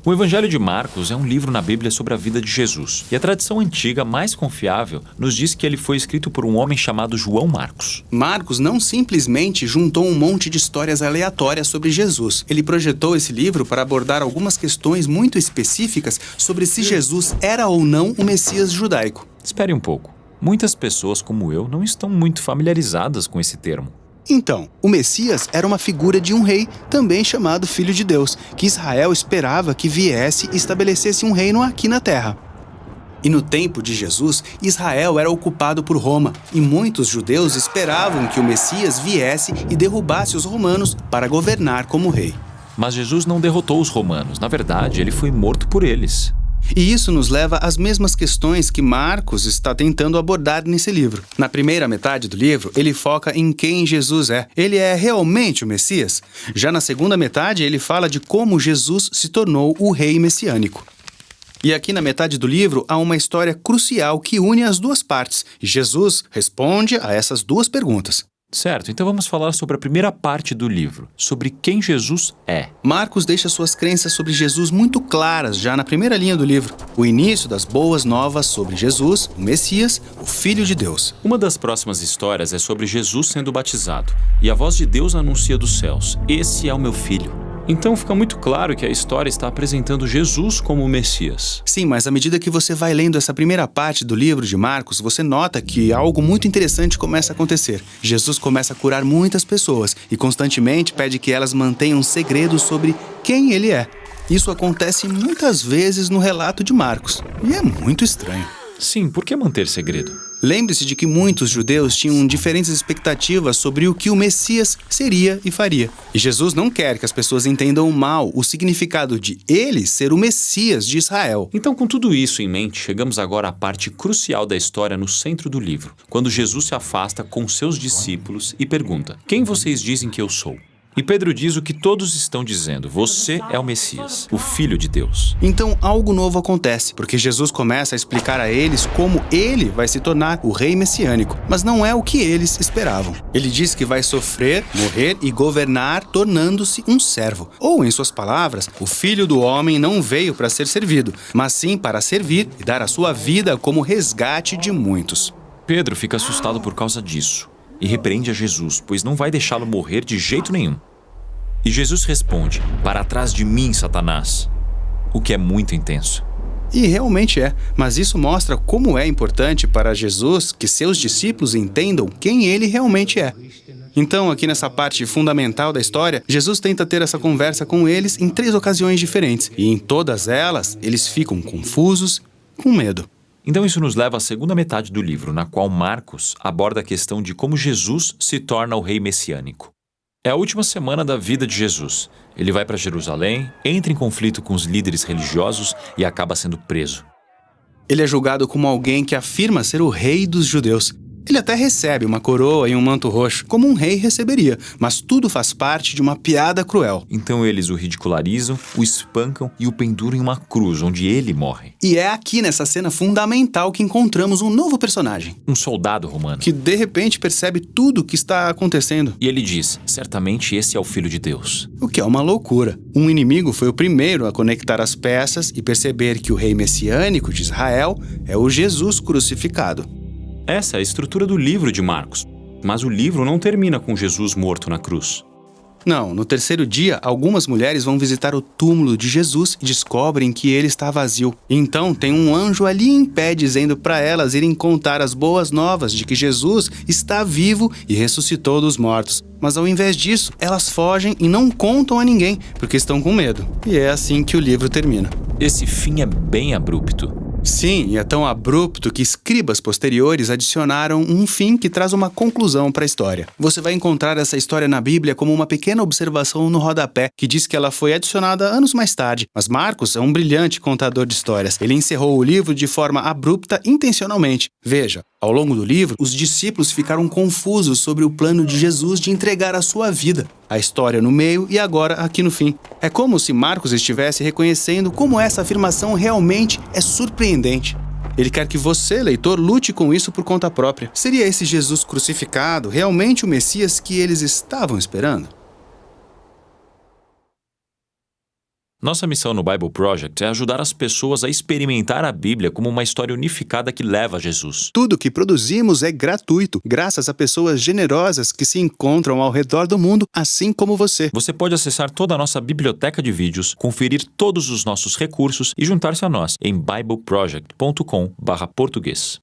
O Evangelho de Marcos é um livro na Bíblia sobre a vida de Jesus, e a tradição antiga mais confiável nos diz que ele foi escrito por um homem chamado João Marcos. Marcos não simplesmente juntou um monte de histórias aleatórias sobre Jesus. Ele projetou esse livro para abordar algumas questões muito específicas sobre se Jesus era ou não o Messias judaico. Espere um pouco. Muitas pessoas como eu não estão muito familiarizadas com esse termo. Então, o Messias era uma figura de um rei, também chamado Filho de Deus, que Israel esperava que viesse e estabelecesse um reino aqui na terra. E no tempo de Jesus, Israel era ocupado por Roma, e muitos judeus esperavam que o Messias viesse e derrubasse os romanos para governar como rei. Mas Jesus não derrotou os romanos. Na verdade, ele foi morto por eles. E isso nos leva às mesmas questões que Marcos está tentando abordar nesse livro. Na primeira metade do livro, ele foca em quem Jesus é. Ele é realmente o Messias? Já na segunda metade, ele fala de como Jesus se tornou o rei messiânico. E aqui na metade do livro, há uma história crucial que une as duas partes. E Jesus responde a essas duas perguntas. Certo, então vamos falar sobre a primeira parte do livro, sobre quem Jesus é. Marcos deixa suas crenças sobre Jesus muito claras já na primeira linha do livro. O início das boas novas sobre Jesus, o Messias, o Filho de Deus. Uma das próximas histórias é sobre Jesus sendo batizado, e a voz de Deus anuncia dos céus: "Esse é o meu filho." Então fica muito claro que a história está apresentando Jesus como o Messias. Sim, mas à medida que você vai lendo essa primeira parte do livro de Marcos, você nota que algo muito interessante começa a acontecer. Jesus começa a curar muitas pessoas e constantemente pede que elas mantenham segredos sobre quem ele é. Isso acontece muitas vezes no relato de Marcos, e é muito estranho. Sim, por que manter segredo? Lembre-se de que muitos judeus tinham diferentes expectativas sobre o que o Messias seria e faria. E Jesus não quer que as pessoas entendam mal o significado de ele ser o Messias de Israel. Então, com tudo isso em mente, chegamos agora à parte crucial da história no centro do livro, quando Jesus se afasta com seus discípulos e pergunta: "Quem vocês dizem que eu sou?" E Pedro diz o que todos estão dizendo: "Você é o Messias, o Filho de Deus." Então algo novo acontece, porque Jesus começa a explicar a eles como ele vai se tornar o rei messiânico, mas não é o que eles esperavam. Ele diz que vai sofrer, morrer e governar tornando-se um servo. Ou, em suas palavras, o Filho do Homem não veio para ser servido, mas sim para servir e dar a sua vida como resgate de muitos. Pedro fica assustado por causa disso e repreende a Jesus, pois não vai deixá-lo morrer de jeito nenhum. E Jesus responde: "Para trás de mim, Satanás." O que é muito intenso. E realmente é, mas isso mostra como é importante para Jesus que seus discípulos entendam quem ele realmente é. Então, aqui nessa parte fundamental da história, Jesus tenta ter essa conversa com eles em 3 ocasiões diferentes, e em todas elas, eles ficam confusos, com medo. Então isso nos leva à segunda metade do livro, na qual Marcos aborda a questão de como Jesus se torna o rei messiânico. É a última semana da vida de Jesus. Ele vai para Jerusalém, entra em conflito com os líderes religiosos e acaba sendo preso. Ele é julgado como alguém que afirma ser o rei dos judeus. Ele até recebe uma coroa e um manto roxo, como um rei receberia, mas tudo faz parte de uma piada cruel. Então eles o ridicularizam, o espancam e o penduram em uma cruz, onde ele morre. E é aqui nessa cena fundamental que encontramos um novo personagem. Um soldado romano. Que de repente percebe tudo o que está acontecendo. E ele diz: "Certamente esse é o Filho de Deus." O que é uma loucura. Um inimigo foi o primeiro a conectar as peças e perceber que o rei messiânico de Israel é o Jesus crucificado. Essa é a estrutura do livro de Marcos, mas o livro não termina com Jesus morto na cruz. Não, no 3º dia, algumas mulheres vão visitar o túmulo de Jesus e descobrem que ele está vazio. Então tem um anjo ali em pé dizendo para elas irem contar as boas novas de que Jesus está vivo e ressuscitou dos mortos. Mas ao invés disso, elas fogem e não contam a ninguém, porque estão com medo. E é assim que o livro termina. Esse fim é bem abrupto. Sim, e é tão abrupto que escribas posteriores adicionaram um fim que traz uma conclusão para a história. Você vai encontrar essa história na Bíblia como uma pequena observação no rodapé, que diz que ela foi adicionada anos mais tarde. Mas Marcos é um brilhante contador de histórias. Ele encerrou o livro de forma abrupta intencionalmente. Veja, ao longo do livro, os discípulos ficaram confusos sobre o plano de Jesus de entregar a sua vida. A história no meio e agora aqui no fim. É como se Marcos estivesse reconhecendo como essa afirmação realmente é surpreendente. Ele quer que você, leitor, lute com isso por conta própria. Seria esse Jesus crucificado realmente o Messias que eles estavam esperando? Nossa missão no Bible Project é ajudar as pessoas a experimentar a Bíblia como uma história unificada que leva a Jesus. Tudo que produzimos é gratuito, graças a pessoas generosas que se encontram ao redor do mundo, assim como você. Você pode acessar toda a nossa biblioteca de vídeos, conferir todos os nossos recursos e juntar-se a nós em bibleproject.com/português.